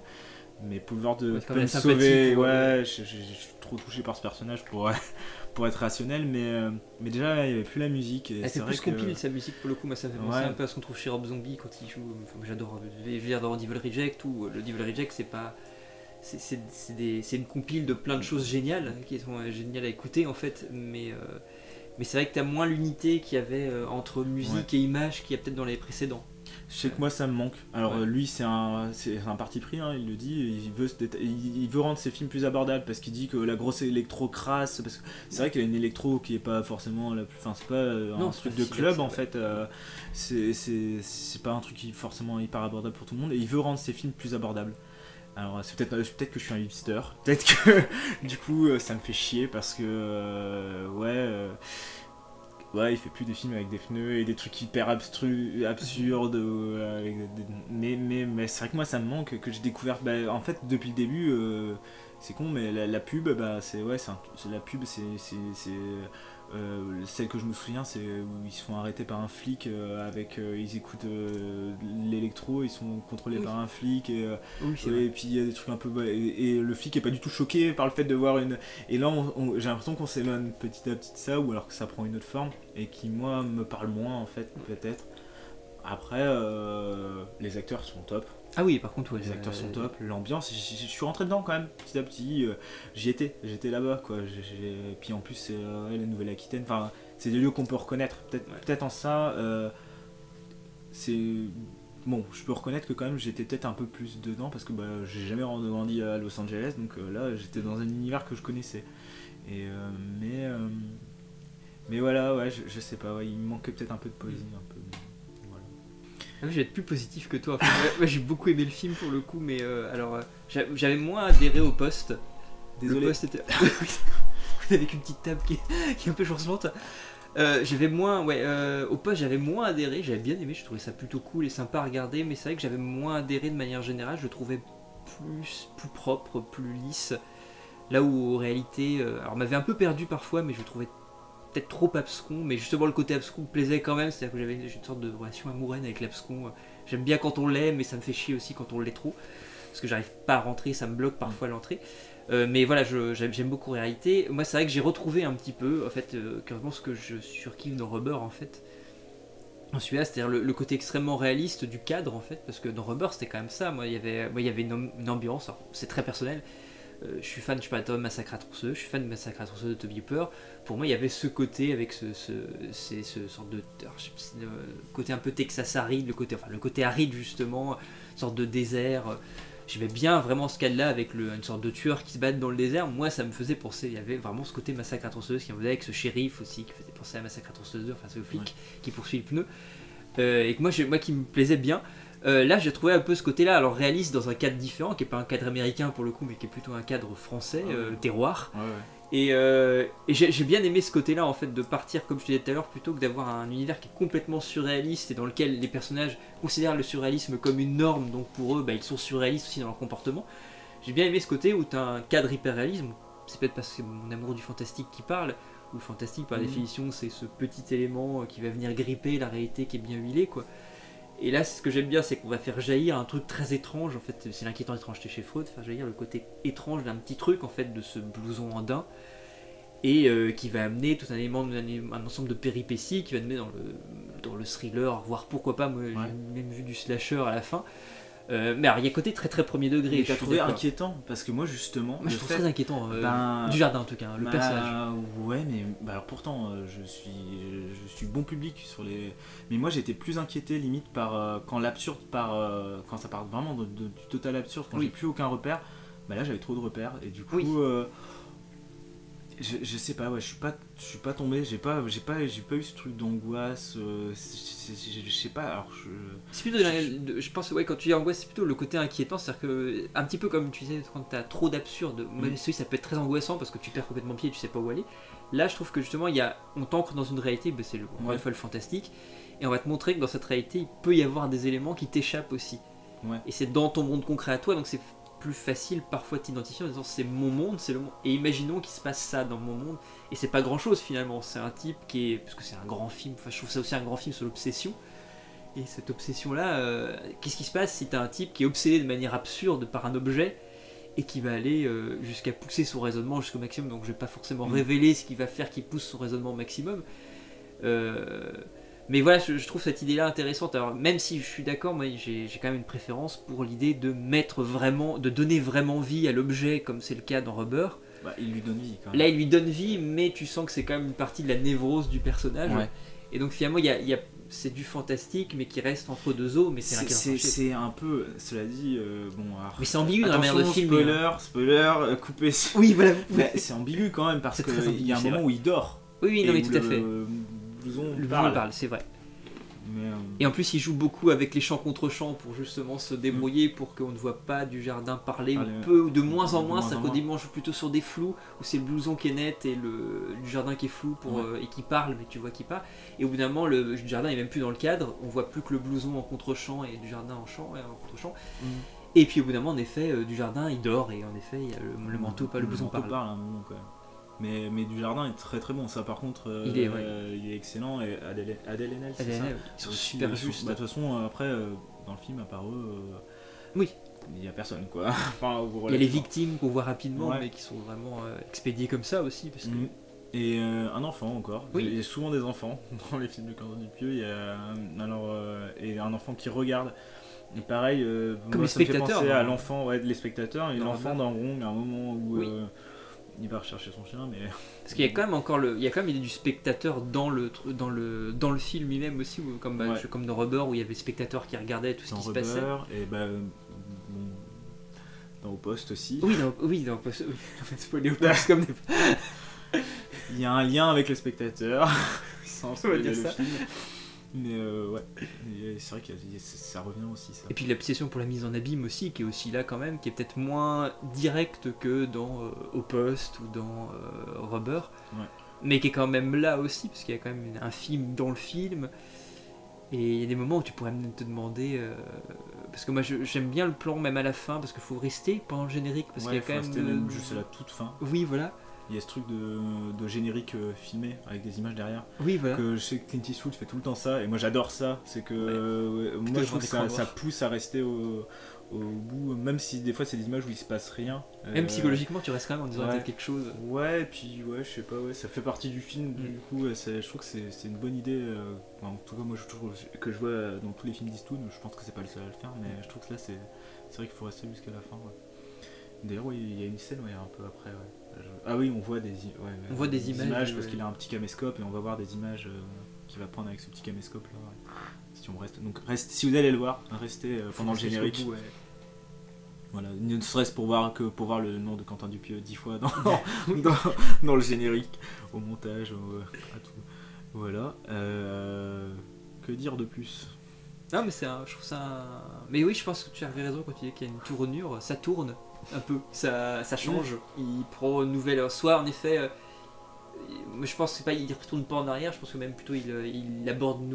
Boulevard peut me sauver, ouais, je suis trop touché par ce personnage pour être rationnel, mais déjà il n'y avait plus la musique. Et c'est plus compile sa musique pour le coup, moi ça me fait penser un peu à ce qu'on trouve chez Rob Zombie quand il joue, enfin, j'adore Devil Reject, ou le Devil Reject, c'est pas... C'est une compile de plein de choses géniales, qui sont géniales à écouter en fait, mais c'est vrai que t'as moins l'unité qu'il y avait entre musique et image qu'il y a peut-être dans les précédents. Je sais que moi ça me manque. Alors lui c'est un parti pris, hein, il le dit, il veut rendre ses films plus abordables, parce qu'il dit que la grosse électro crasse, parce que c'est vrai qu'il y a une électro qui est pas forcément la plus... Enfin c'est pas un truc de club en fait, c'est pas un truc qui est forcément hyper abordable pour tout le monde, et il veut rendre ses films plus abordables. Alors c'est peut-être que je suis un hipster, peut-être que du coup ça me fait chier, parce que ouais, il fait plus des films avec des pneus et des trucs hyper absurdes, mais c'est vrai que moi ça me manque, que j'ai découvert, bah, en fait depuis le début, c'est con, mais la pub, bah, c'est la pub, c'est celle que je me souviens, c'est où ils se font arrêter par un flic, ils écoutent l'électro, ils sont contrôlés par un flic, et puis il y a des trucs un peu... Et le flic est pas du tout choqué par le fait de voir une... Et là, j'ai l'impression qu'on s'éloigne petit à petit de ça, ou alors que ça prend une autre forme, et qui, moi, me parle moins, en fait, peut-être. Après, les acteurs sont top. Ah oui, par contre, ouais, les acteurs sont top, l'ambiance, je suis rentré dedans quand même, petit à petit, j'étais là-bas, quoi. Et puis en plus, c'est la Nouvelle-Aquitaine, enfin, c'est des lieux qu'on peut reconnaître, peut-être en ça, c'est... Bon, je peux reconnaître que quand même j'étais peut-être un peu plus dedans, parce que bah, j'ai jamais grandi à Los Angeles, donc là j'étais dans un univers que je connaissais. Et, mais voilà, ouais, je sais pas, ouais, il me manquait peut-être un peu de poésie, un peu... Ah, je vais être plus positif que toi. Enfin, moi, j'ai beaucoup aimé le film pour le coup, mais j'avais moins adhéré au Poste. Désolé. Le Poste était... avec une petite table qui est un peu chancelante. J'avais moins, au Poste j'avais moins adhéré. J'avais bien aimé, je trouvais ça plutôt cool et sympa à regarder, mais c'est vrai que j'avais moins adhéré de manière générale. Je le trouvais plus propre, plus lisse. Là où en réalité, alors m'avait un peu perdu parfois, mais je le trouvais peut-être trop abscon, mais justement le côté abscon me plaisait quand même, c'est-à-dire que j'avais une sorte de relation amoureuse avec l'abscon. J'aime bien quand on l'est, mais ça me fait chier aussi quand on l'est trop, parce que j'arrive pas à rentrer, ça me bloque parfois l'entrée. Mais voilà, j'aime beaucoup Réalité. Moi c'est vrai que j'ai retrouvé un petit peu, en fait, curieusement ce que je surkiffe dans Rubber en fait. En celui-là, c'est-à-dire le côté extrêmement réaliste du cadre en fait, parce que dans Rubber c'était quand même ça, il y avait une ambiance, c'est très personnel. Je suis fan, je parlais de Massacre à tronçonneuse, je suis fan de Massacre à tronçonneuse de Toby Hooper. Pour moi, il y avait ce côté avec ce sorte de côté un peu Texas aride, le côté aride justement, sorte de désert. J'aimais bien vraiment ce cadre-là avec une sorte de tueur qui se battent dans le désert. Moi, ça me faisait penser, il y avait vraiment ce côté Massacre à tronçonneuse qui me faisait avec ce shérif aussi, qui faisait penser à Massacre à tronçonneuse 2, enfin ce flic qui poursuit le pneu. Et que moi qui me plaisait bien. Là j'ai trouvé un peu ce côté là, alors réaliste dans un cadre différent, qui est pas un cadre américain pour le coup, mais qui est plutôt un cadre français, terroir. Et j'ai bien aimé ce côté là en fait, de partir comme je disais tout à l'heure, plutôt que d'avoir un univers qui est complètement surréaliste et dans lequel les personnages considèrent le surréalisme comme une norme, donc pour eux ils sont surréalistes aussi dans leur comportement. J'ai bien aimé ce côté où tu as un cadre hyper réalisme c'est peut-être parce que c'est mon amour du fantastique qui parle, où le fantastique par définition c'est ce petit élément qui va venir gripper la réalité qui est bien huilée quoi. Et là ce que j'aime bien c'est qu'on va faire jaillir un truc très étrange en fait, c'est l'inquiétant étrangeté chez Freud, faire jaillir le côté étrange d'un petit truc en fait de ce blouson andin, et qui va amener tout un élément, un ensemble de péripéties qui va amener dans le thriller, voire pourquoi pas, moi j'ai même vu du slasher à la fin. Mais alors il y a un côté très très premier degré. Et t'as trouvé inquiétant parce que moi justement. Moi je trouve très inquiétant du jardin en tout cas, le personnage. Ouais, mais alors pourtant je suis bon public sur les. Mais moi j'étais plus inquiété limite par quand l'absurde quand ça part vraiment du total absurde, quand j'ai plus aucun repère. Bah là j'avais trop de repères et du coup. Je sais pas, ouais, je suis pas tombé, j'ai pas eu ce truc d'angoisse, je sais pas, alors c'est plutôt, je pense, ouais, quand tu dis angoisse, c'est plutôt le côté inquiétant, c'est-à-dire que, un petit peu comme tu disais, quand t'as trop d'absurde, même si ça peut être très angoissant parce que tu perds complètement pied et tu sais pas où aller, là je trouve que justement, on t'ancre dans une réalité, bah, c'est encore une fois le fantastique, et on va te montrer que dans cette réalité, il peut y avoir des éléments qui t'échappent aussi. Et c'est dans ton monde concret à toi, donc c'est plus facile parfois de t'identifier en disant c'est mon monde, c'est le monde, et imaginons qu'il se passe ça dans mon monde, et c'est pas grand chose finalement, c'est un type qui est, parce que c'est un grand film, enfin je trouve ça aussi un grand film sur l'obsession, et cette obsession là, qu'est-ce qui se passe si t'as un type qui est obsédé de manière absurde par un objet, et qui va aller jusqu'à pousser son raisonnement jusqu'au maximum, donc je vais pas forcément révéler ce qui va faire qu'il pousse son raisonnement au maximum, mais voilà, je trouve cette idée-là intéressante. Alors même si je suis d'accord, moi j'ai quand même une préférence pour l'idée de de donner vraiment vie à l'objet, comme c'est le cas dans Rubber. Bah, il lui donne vie quand même. Là, il lui donne vie, mais tu sens que c'est quand même une partie de la névrose du personnage. Et donc finalement, c'est du fantastique, mais qui reste entre deux eaux. Mais c'est un peu, cela dit, mais c'est ambigu dans la manière de filmer. Spoiler, coupé. Oui, voilà. C'est ambigu quand même parce qu'il y a un moment où il dort. Oui, non, mais tout à fait. Le blouson parle, c'est vrai. Et en plus, il joue beaucoup avec les chants contre chants pour justement se débrouiller pour qu'on ne voit pas du jardin parler, ou de moins en moins. C'est-à-dire qu'au début, on joue plutôt sur des flous où c'est le blouson qui est net et le jardin qui est flou et qui parle, mais tu vois qu'il parle. Et au bout d'un moment, le jardin est même plus dans le cadre. On voit plus que le blouson en contre-champ et du jardin en contre-champ. Et puis au bout d'un moment, en effet, du jardin il dort et en effet, il y a le manteau, pas le blouson parle. À un moment, quand même. Mais du jardin est très très bon, ça par contre il est excellent, et Adèle Haenel, c'est ça, ils sont super justes. De toute façon après dans le film à part eux il n'y a personne quoi. Il y a les victimes qu'on voit rapidement mais qui sont vraiment expédiées comme ça aussi parce que... Et un enfant encore, il y a souvent des enfants dans les films de Quentin Dupieux, il y a et un enfant qui regarde. Et pareil, comme moi, les ça me fait spectateurs, penser à l'enfant, les spectateurs, et l'enfant dans Rong, à un moment où il va rechercher son chien, mais parce qu'il y a quand même l'idée du spectateur dans le film lui-même aussi, comme dans Rubber où il y avait le spectateur qui regardait tout ce qui se passait. Et dans Au Poste aussi. Dans Au Poste. En fait, spoiler Au Poste comme des... Il y a un lien avec le spectateur, sans spoiler le film. Mais c'est vrai que ça revient aussi ça. Et puis l'obsession pour la mise en abîme aussi, qui est aussi là quand même, qui est peut-être moins directe que dans Au Poste ou dans Rubber, mais qui est quand même là aussi, parce qu'il y a quand même un film dans le film, et il y a des moments où tu pourrais même te demander, parce que moi j'aime bien le plan même à la fin, parce qu'il faut rester pendant le générique, parce qu'il y a quand même juste à la toute fin. Oui, voilà. Il y a ce truc de générique filmé avec des images derrière. Oui, voilà. Que je sais que Clint Eastwood fait tout le temps ça, et moi j'adore ça. C'est que moi je trouve que ça pousse à rester au bout, même si des fois c'est des images où il se passe rien. Même psychologiquement, tu restes quand même en disant quelque chose. Ouais, et puis je sais pas, ça fait partie du film. Du coup, je trouve que c'est une bonne idée. En tout cas, moi je trouve que je vois dans tous les films d'Eastwood, je pense que c'est pas le seul à le faire, mais je trouve que là c'est vrai qu'il faut rester jusqu'à la fin. D'ailleurs, il y a une scène un peu après. Ah oui, on voit des images parce qu'il a un petit caméscope et on va voir des images qu'il va prendre avec ce petit caméscope là. Si on reste, donc si vous allez le voir, restez pendant le générique. Voilà, ne serait-ce pour voir le nom de Quentin Dupieux 10 fois dans le générique, au montage, à tout. Voilà. Que dire de plus? Non, mais je trouve ça. Mais oui, je pense que tu avais raison quand tu dis qu'il y a une tournure, ça tourne un peu, ça change. Il prend une nouvelle. Soit en effet, je pense que il retourne pas en arrière, je pense que même plutôt il aborde une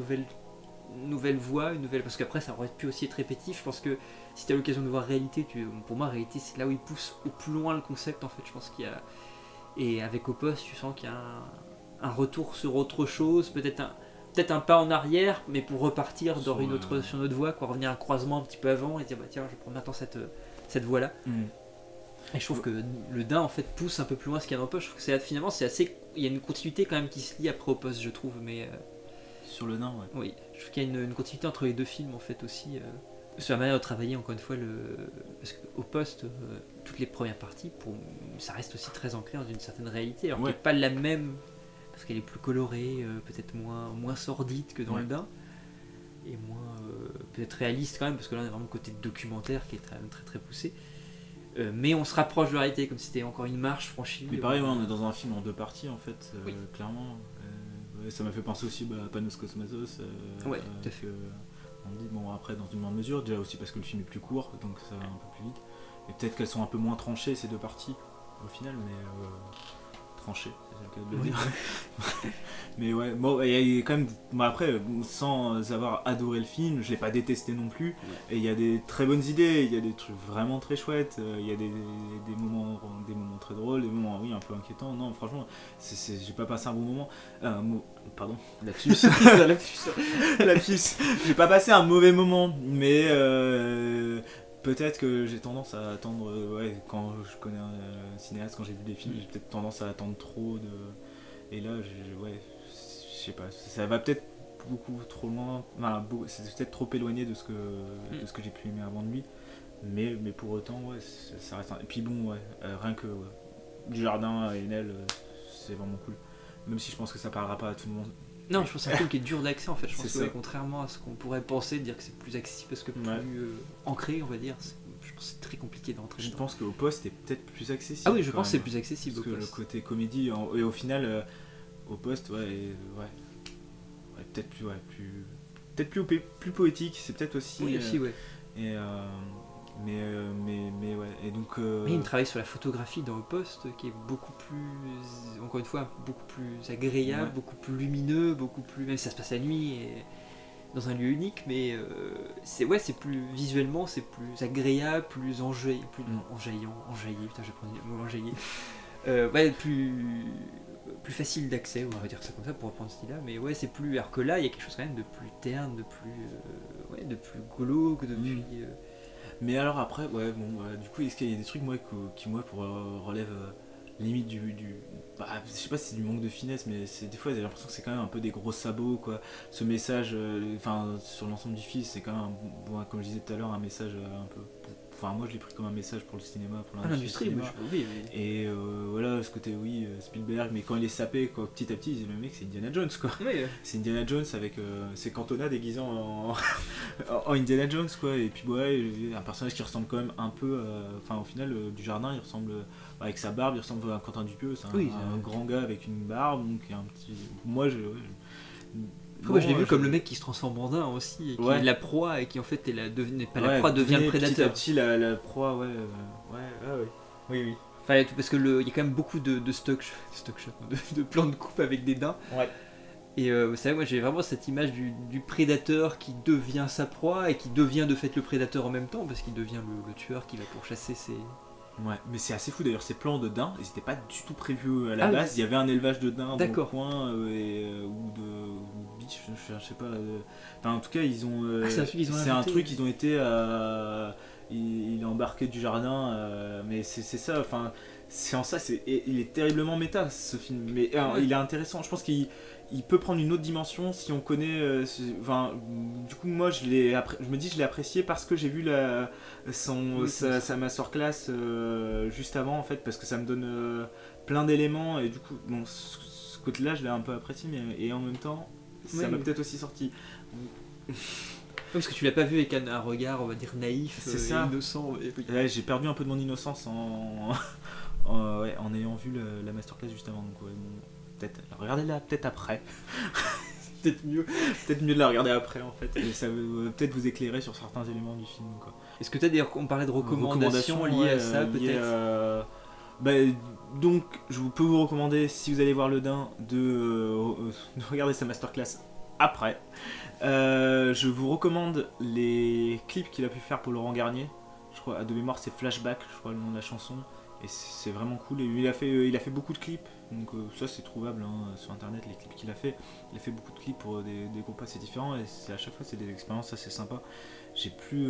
nouvelle voie, parce qu'après ça aurait pu aussi être répétitif. Je pense que si tu as l'occasion de voir Réalité, pour moi Réalité c'est là où il pousse au plus loin le concept en fait. Je pense qu'il y a Et avec Au Poste, tu sens qu'il y a un retour sur autre chose, peut-être un pas en arrière, mais pour repartir Sur sur une autre voie, quoi, revenir à un croisement un petit peu avant et dire bah tiens, je prends maintenant cette voie-là. Et je trouve que le Dain en fait pousse un peu plus loin ce qu'il y a dans le poste. Je trouve que finalement c'est assez. Il y a une continuité quand même qui se lie après Au Poste, je trouve. Mais Sur le nain, ouais. oui, je trouve qu'il y a une continuité entre les deux films en fait aussi. Sur la manière de travailler encore une fois parce qu'Au Poste, toutes les premières parties, ça reste aussi très ancré dans une certaine réalité, alors qu'elle n'est pas la même parce qu'elle est plus colorée, peut-être moins sordide que dans le Dain. Et moins peut-être réaliste quand même, parce que là on a vraiment le côté documentaire qui est très très, très poussé. Mais on se rapproche de la réalité comme si c'était encore une marche franchie. Mais pareil, on est dans un film en 2 parties en fait, clairement. Ça m'a fait penser aussi à Panos Cosmatos. Ouais, tout à fait. On dit, bon, après, dans une moindre mesure, déjà aussi parce que le film est plus court, donc ça va un peu plus vite. Et peut-être qu'elles sont un peu moins tranchées ces 2 parties au final, mais tranchées, c'est le cas de le dire. Mais ouais, bon, il y a quand même. Bon, après, sans avoir adoré le film, je l'ai pas détesté non plus. Et il y a des très bonnes idées, il y a des trucs vraiment très chouettes, il y a des moments très drôles, des moments un peu inquiétants. Non, franchement, j'ai pas passé un bon moment. Pardon, lapsus. Lapsus. J'ai pas passé un mauvais moment, mais peut-être que j'ai tendance à attendre. Quand je connais un cinéaste, quand j'ai vu des films, j'ai peut-être tendance à attendre trop de. Et là, je sais pas, ça va peut-être beaucoup trop loin, c'est peut-être trop éloigné de ce que j'ai pu aimer avant de lui, mais pour autant, ça reste. Et puis bon, rien que Dujardin et Enel, c'est vraiment cool. Même si je pense que ça parlera pas à tout le monde. Non, je pense que c'est un film qui est dur d'accès en fait. Je pense C'est que ça. Contrairement à ce qu'on pourrait penser, de dire que c'est plus accessible parce que plus ancré, on va dire, je pense que c'est très compliqué d'entrer. Je pense qu'Au Poste est peut-être plus accessible. Ah oui, je pense que c'est plus accessible parce Au que Poste. le côté comédie, et au final, Au Poste, peut-être plus poétique, c'est peut-être aussi. Oui, aussi, ouais. Et mais ouais, et donc. Mais il travaille sur la photographie dans Au Poste qui est beaucoup plus, encore une fois, beaucoup plus agréable, beaucoup plus lumineux, beaucoup plus. Même si ça se passe la nuit et dans un lieu unique, mais c'est plus visuellement, c'est plus agréable, plus enjaillant, putain, je vais prendre le mot enjaillé. Plus facile d'accès, on va dire ça comme ça pour reprendre ce style-là, mais ouais, c'est plus. Alors que là, il y a quelque chose quand même de plus terne, de plus glauque, de plus. Mais alors après, du coup, est-ce qu'il y a des trucs qui pour relève limite du je sais pas si c'est du manque de finesse, mais des fois j'ai l'impression que c'est quand même un peu des gros sabots, quoi. Ce message, sur l'ensemble du film, c'est quand même comme je disais tout à l'heure, un message un peu. Enfin, moi je l'ai pris comme un message pour le cinéma, pour l'industrie. Oui. Et voilà, ce côté, Spielberg, mais quand il est sapé, quoi, petit à petit, le mec, c'est Indiana Jones, quoi. Oui. C'est Indiana Jones avec ses Cantona déguisés en Indiana Jones, quoi. Et puis, un personnage qui ressemble quand même un peu. Au final, Dujardin, il ressemble. Avec sa barbe, il ressemble à Quentin Dupieux. C'est un grand gars avec une barbe, donc un petit. Moi, je l'ai vu comme le mec qui se transforme en daim aussi, et qui est la proie, et qui en fait n'est pas la proie, devient le prédateur. Petit à petit, la proie, oui. Enfin, parce que il y a quand même beaucoup de stock shot, de plans de coupe avec des daims. Ouais. Et vous savez, moi j'ai vraiment cette image du prédateur qui devient sa proie et qui devient de fait le prédateur en même temps, parce qu'il devient le tueur qui va pourchasser ses. Ouais, mais c'est assez fou d'ailleurs, ces plans de daims, ils n'étaient pas du tout prévus à la base. Il y avait un élevage de daims dans le coin, ou de biches, je sais pas. En tout cas, ils ont. C'est un truc, ils ont été. Il a embarqué Dujardin, mais c'est ça, enfin. C'est en ça, il est terriblement méta ce film, mais il est intéressant. Je pense qu'il peut prendre une autre dimension si on connaît. Du coup, moi, je me dis, je l'ai apprécié parce que j'ai vu sa masterclass juste avant, en fait, parce que ça me donne plein d'éléments, et du coup, bon, ce côté-là, je l'ai un peu apprécié, et en même temps, ça m'a peut-être aussi sorti. Parce que tu l'as pas vu avec un regard, on va dire, naïf, innocent. Ouais, j'ai perdu un peu de mon innocence en ayant vu la masterclass juste avant, donc peut-être regardez-la peut-être après. peut-être mieux de la regarder après, en fait, et ça va peut-être vous éclairer sur certains éléments du film, quoi. Est-ce que on parlait de recommandations liées à ça, peut-être donc je peux vous recommander, si vous allez voir le Dain, de regarder sa masterclass après. Je vous recommande les clips qu'il a pu faire pour Laurent Garnier. Je crois, de mémoire, c'est Flashback, je crois, le nom de la chanson. Et c'est vraiment cool. Et il a fait beaucoup de clips, donc ça c'est trouvable sur internet, les clips qu'il a fait. Il a fait beaucoup de clips pour des groupes assez différents et à chaque fois c'est des expériences assez sympas. J'ai plus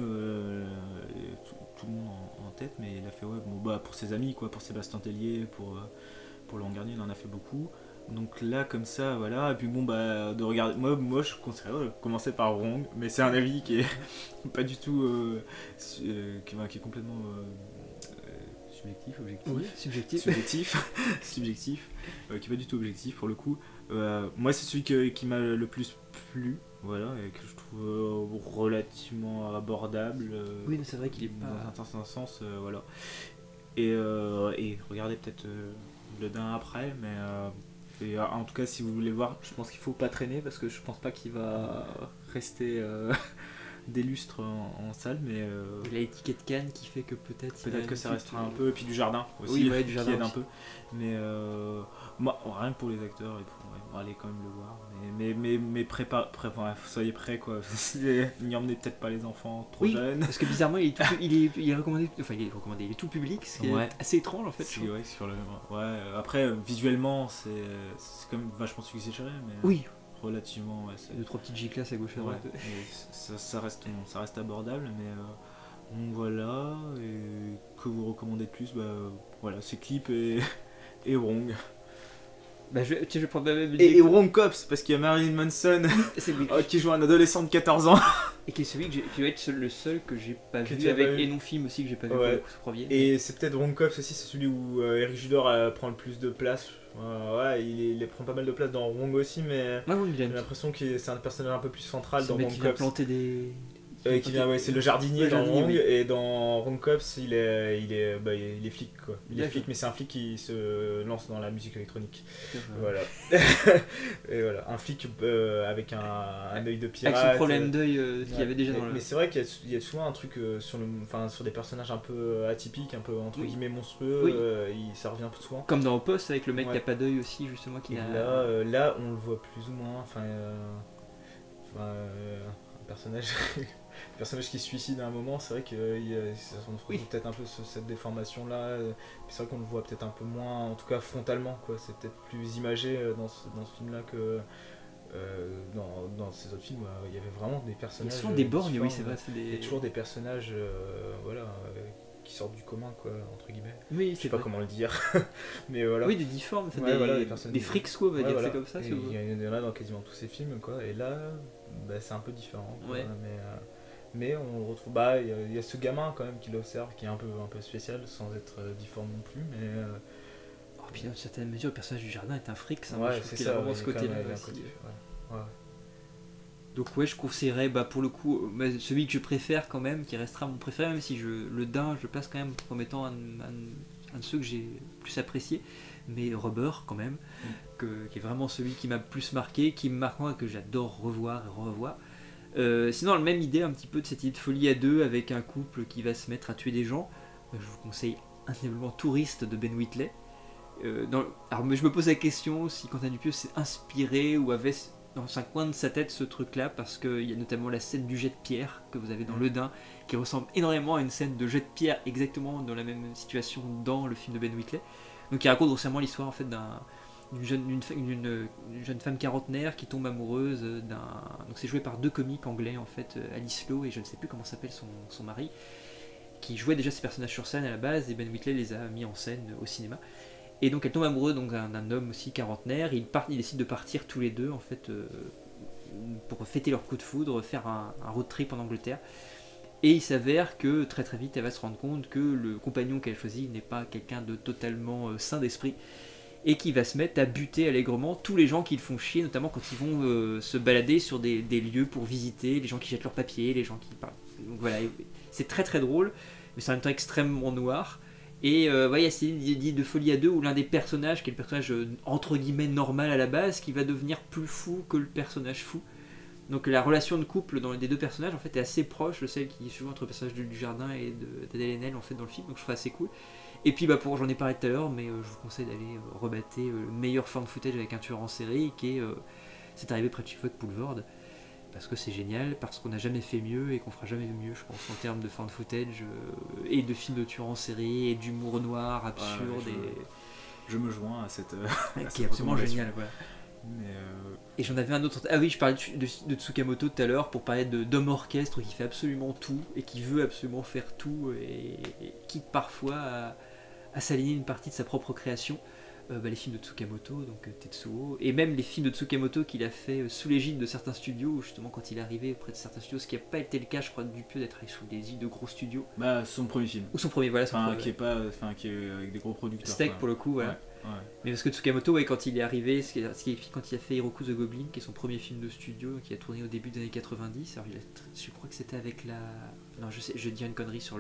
tout le monde en tête, mais il a fait pour ses amis, quoi, pour Sébastien Tellier, pour Laurent Garnier, il en a fait beaucoup. Donc là, comme ça, voilà. Et puis de regarder. Moi je conseillerais de commencer par Wrong, mais c'est un avis qui est pas du tout. Qui est complètement. Subjectif, objectif. Oui, subjectif. Subjectif, qui est pas du tout objectif pour le coup. Moi, c'est celui qui m'a le plus plu, voilà, et que je trouve relativement abordable. Oui, mais c'est vrai qu'il est pas. Dans un certain sens, voilà. Et regardez peut-être le d'un après, mais. En tout cas, si vous voulez voir, je pense qu'il faut pas traîner parce que je pense pas qu'il va rester des lustres en salle, mais il a l'étiquette Cannes qui fait que peut-être que ça restera un peu, et puis du jardin aussi, oui, ouais, du jardin qui aide aussi. un peu, mais moi rien que pour les acteurs et tout, allez quand même le voir, mais soyez prêts quoi. N'y emmenez peut-être pas les enfants trop jeunes, parce que bizarrement il est recommandé, il est tout public, ce qui est assez étrange en fait. Après visuellement c'est quand même vachement suggéré, mais oui, relativement, deux trois petites J-classes à gauche à droite. Ça reste abordable, mais donc voilà. Et que vous recommandez de plus, voilà, c'est Clip et Wrong. Je vais prendre même et Wrong Cops, parce qu'il y a Marilyn Manson qui joue un adolescent de 14 ans. Et qui est celui qui va être le seul que j'ai pas que vu, avec et non film aussi que j'ai pas vu ce premier. Et c'est peut-être Wrong Cops aussi, c'est celui où Eric Judor prend le plus de place. Il prend pas mal de place dans Wrong aussi, mais j'ai l'impression que c'est un personnage un peu plus central dans Wrong Cops. Qui vient planter des... c'est le jardinier dans Wrong, et dans Wrong Cops il est flic quoi. Il est flic, mais c'est un flic qui se lance dans la musique électronique. Voilà. Et voilà, un flic avec un œil de pirate. Avec son problème d'œil qu'il y avait déjà dans le... Mais c'est vrai qu'il y a souvent un truc sur des personnages un peu atypiques, un peu entre guillemets monstrueux, ça revient souvent. Comme dans Post avec le mec qui a pas d'œil aussi justement qui là on le voit plus ou moins, un personnage qui se suicide à un moment, c'est vrai qu'on trouve peut-être un peu cette déformation là, c'est vrai qu'on le voit peut-être un peu moins, en tout cas frontalement quoi. C'est peut-être plus imagé dans ce film là que dans ces autres films où il y avait vraiment des personnages, il y a souvent des borgnes, oui c'est vrai, il y a toujours des personnages qui sortent du commun quoi, entre guillemets. Oui, je sais pas comment le dire. Mais voilà. Oui, des difformes, des frics quoi, on va dire ça comme ça. Il y en a dans quasiment tous ces films quoi, et là c'est un peu différent quoi, mais on retrouve, il y a ce gamin quand même qui l'observe, qui est un peu spécial sans être difforme non plus, mais puis dans une certaine mesure le personnage du jardin est un fric, ça, c'est ça, a vraiment ce côté là aussi. Donc je conseillerais pour le coup celui que je préfère quand même, qui restera mon préféré, même si le Dain je place quand même comme étant un de ceux que j'ai plus apprécié, mais Rubber quand même, qui est vraiment celui qui m'a le plus marqué, qui me marque moi, que j'adore revoir et revoir. Sinon la même idée un petit peu de cette idée de folie à deux avec un couple qui va se mettre à tuer des gens, je vous conseille indéniablement Touriste de Ben Wheatley. Alors je me pose la question si Quentin Dupieux s'est inspiré ou avait dans un coin de sa tête ce truc là, parce qu'il y a notamment la scène du jet de pierre que vous avez dans Le Dain, qui ressemble énormément à une scène de jet de pierre exactement dans la même situation dans le film de Ben Wheatley, donc il raconte grossièrement l'histoire en fait d'une jeune femme quarantenaire qui tombe amoureuse donc c'est joué par deux comiques anglais en fait, Alice Lowe et je ne sais plus comment s'appelle son mari, qui jouaient déjà ces personnages sur scène à la base, et Ben Wheatley les a mis en scène au cinéma. Et donc elle tombe amoureuse d'un homme aussi quarantenaire, ils décident de partir tous les deux en fait pour fêter leur coup de foudre, faire un road trip en Angleterre. Et il s'avère que très très vite elle va se rendre compte que le compagnon qu'elle choisit n'est pas quelqu'un de totalement sain d'esprit, et qui va se mettre à buter allègrement tous les gens qui le font chier, notamment quand ils vont se balader sur des lieux pour visiter, les gens qui jettent leurs papiers, les gens qui parlent. Donc voilà, c'est très très drôle, mais c'est en même temps extrêmement noir. Et il y a cette idée de folie à deux où l'un des personnages, qui est le personnage entre guillemets normal à la base, qui va devenir plus fou que le personnage fou. Donc la relation de couple des deux personnages en fait est assez proche de celle qui est souvent entre le personnage du jardin et d'Adèle Haenel en fait dans le film, donc je trouve assez cool. Et puis j'en ai parlé tout à l'heure, mais je vous conseille d'aller rebattre le meilleur found footage avec un tueur en série, qui est C'est arrivé près de Chicago Boulevard, parce que c'est génial, parce qu'on n'a jamais fait mieux et qu'on fera jamais mieux, je pense, en termes de found footage et de films de tueurs en série et d'humour noir, absurde je me joins à cette. qui est vraiment génial, voilà. Mais Et j'en avais un autre. Ah oui, je parlais de Tsukamoto tout à l'heure pour parler d'homme orchestre qui fait absolument tout et qui veut absolument faire tout et quitte parfois à s'aligner une partie de sa propre création. Les films de Tsukamoto, donc Tetsuo, et même les films de Tsukamoto qu'il a fait sous l'égide de certains studios, justement quand il est arrivé auprès de certains studios, ce qui n'a pas été le cas, je crois, du Dupieux d'être sous l'égide de gros studios. Bah, son premier film. Ou son premier, voilà. Qui est avec des gros producteurs. Steak pour le coup, voilà. Ouais. Mais parce que Tsukamoto, quand il est arrivé, quand il a fait Hiroku the Goblin, qui est son premier film de studio, qui a tourné au début des années 90, alors je crois que c'était avec la. Non, je dis une connerie sur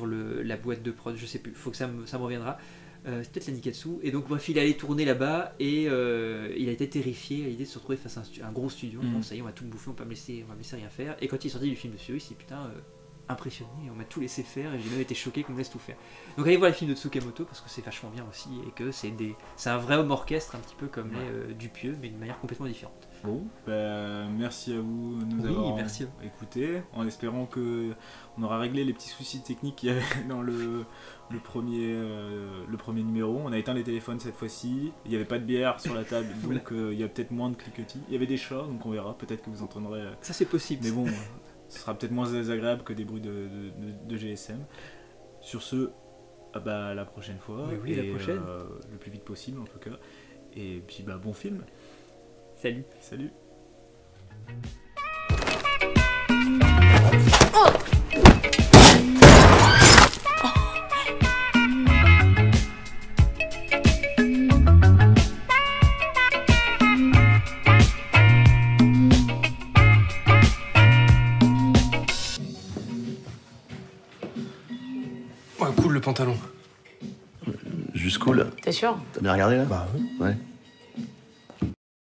la boîte de prod, je sais plus, faut que ça me reviendra. C'est peut-être la Nikatsu, et donc bref, il allait tourner là-bas et il a été terrifié à l'idée de se retrouver face à un gros studio. Bon, ça y est, on va tout me bouffer, on va me laisser rien faire. Et quand il est sorti du film de studio, il s'est dit putain, impressionné, on m'a tout laissé faire et j'ai même été choqué qu'on me laisse tout faire. Donc allez voir les films de Tsukamoto parce que c'est vachement bien aussi et que c'est un vrai homme orchestre, un petit peu comme les Dupieux, mais d'une manière complètement différente. Bon, merci à vous de nous avoir écoutés, en espérant que on aura réglé les petits soucis techniques qu'il y avait dans le premier numéro. On a éteint les téléphones cette fois-ci, il n'y avait pas de bière sur la table, donc il y a peut-être moins de cliquetis. Il y avait des chats, donc on verra, peut-être que vous entendrez... Ça c'est possible. Mais bon, ce sera peut-être moins désagréable que des bruits de GSM. Sur ce, à la prochaine fois, oui, la prochaine. Le plus vite possible en tout cas. Et puis bon film. Salut. Salut. Ouais, cool le pantalon. Juste cool. T'es sûr? T'as bien regardé là? Bah oui. Ouais.